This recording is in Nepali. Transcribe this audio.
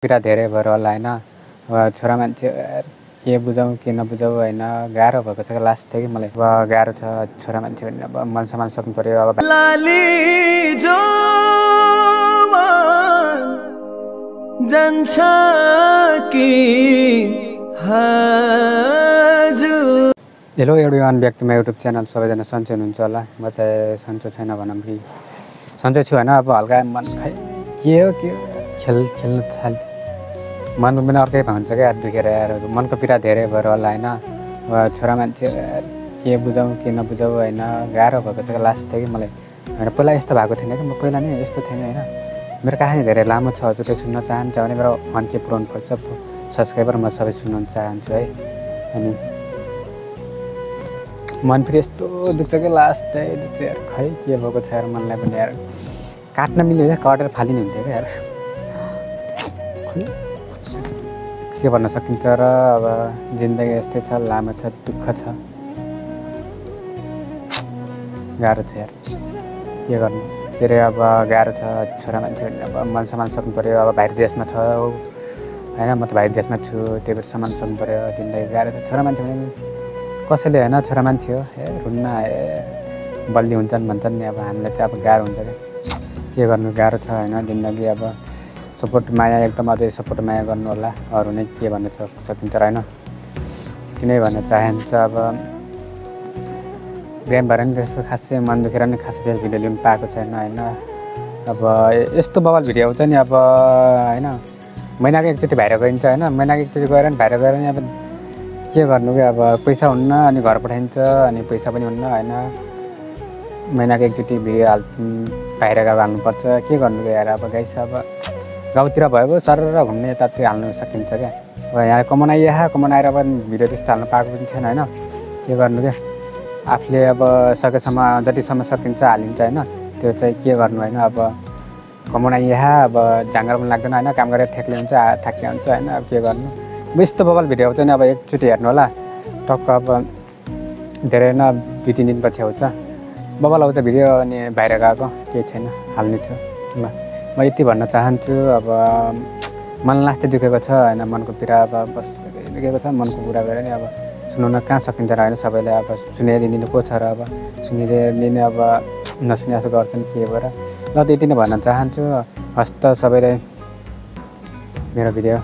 पीडा धेरै भएर होला होइन। अब छोरा मान्छे के बुझाउँ के नबुझाउँ होइन, गाह्रो भएको छ लास्ट कि मलाई। अब गाह्रो छ छोरा मान्छे भने अब मन सम्मान सक्नु पऱ्यो। अब जान्छ कि hello everyone, back to my YouTube channel. सबैजना सन्चै हुनुहुन्छ होला। म चाहिँ सन्चो छैन भनौँ कि सन्चै छु होइन। अब हल्का मन खै के हो खेल्नु थाल्यो, मनमा पनि अर्कै हुन्छ क्या दुखेर यार। मनको पीडा धेरै भएर होला होइन। अब छोरा मान्छे के बुझाउँ के नबुझाउँ होइन, गाह्रो भएको छ लास्ट कि मलाई। होइन पहिला यस्तो भएको थिएन कि, म पहिला नै यस्तो थिएन होइन। मेरो कहानी धेरै लामो छ, हजुरले सुन्न चाहन्छ भने मेरो 1K पुऱ्याउनु पर्छ सब्सक्राइबर, म सबै सुन्न चाहन्छु है। अनि मन फेरि यस्तो दुख्छ कि लास्ट दुख्छ यार, खै के भएको छ यार। मनलाई पनि यार काट्न मिल्यो क्या, कटेर फालिने हुन्थ्यो क्या यार। के भन्न सकिन्छ र। अब जिन्दगी यस्तै छ, लामो छ, दुःख छ, गाह्रो छ यार। के गर्नु के अरे, अब गाह्रो छ। छोरा मान्छे भने अब मन सम्मान सक्नु पऱ्यो। अब बाहिर देशमा छ होइन, म त बाहिर देशमा छु, त्यही भएर सम्मान सक्नु पऱ्यो। जिन्दगी गाह्रो छ। छोरा मान्छे भने कसैले होइन, छोरा मान्छे हो रुन्न बल्ली हुन्छन् भन्छन् नि। अब हामीलाई चाहिँ अब गाह्रो हुन्छ क्या, के गर्नु, गाह्रो छ होइन जिन्दगी। अब सपोर्ट माया, एकदम अझै सपोर्ट माया गर्नु होला। अरू नै के भन्न सकिन्छ र होइन। किनै भन्न चाहन्छ अब प्रेम भएर नि त्यस्तो खासै मन दुखेर नि खासै त्यो भिडियो लिनु पाएको छैन होइन। अब यस्तो बवाल भिडियो आउँछ नि अब होइन, महिनाको एकचोटि बाहिर गइन्छ होइन। महिनाको एकचोटि गएर नि बाहिर गएर नि अब के गर्नु क्या। अब पैसा हुन्न अनि घर पठाइन्छ, अनि पैसा पनि हुन्न होइन। महिनाको एकचोटि भिडियो बाहिर गएर हाल्नुपर्छ, के गर्नु क्या यार। अब गाइस अब गाउँतिर भयो सर घुम्ने यतातिर हाल्नु सकिन्छ क्या। अब यहाँ कमान आएर अब भिडियो त्यस्तो हाल्नु पाएको पनि छैन होइन। के गर्नु क्या, आफूले अब सकेसम्म जतिसम्म सकिन्छ हालिन्छ होइन। त्यो चाहिँ के गर्नु होइन। अब कमान अब जाँगर पनि लाग्दैन होइन, काम गरेर ठेक्ले हुन्छ थाक्ने हुन्छ होइन। अब के गर्नु, यस्तो बवाल भिडियो आउँछ नि। अब एकचोटि हेर्नु होला टक्क, अब धेरै न 2-3 दिनपछि आउँछ बवाल आउँछ भिडियो। अनि बाहिर गएको केही छैन, हाल्ने छु ल। म यति भन्न चाहन्छु। अब मन लास्टै दुखेको छ होइन, मनको पीडा अब बस दुखेको छ। मनको कुरा गरेर नि अब सुनाउन कहाँ सकिन्छ र होइन। सबैले अब सुनाइदिनु को छ र। अब सुनिदिने अब नसुने जस्तो गर्छन् के भएर ल। त यति नै भन्न चाहन्छु। हस्त सबैलाई मेरो भिडियो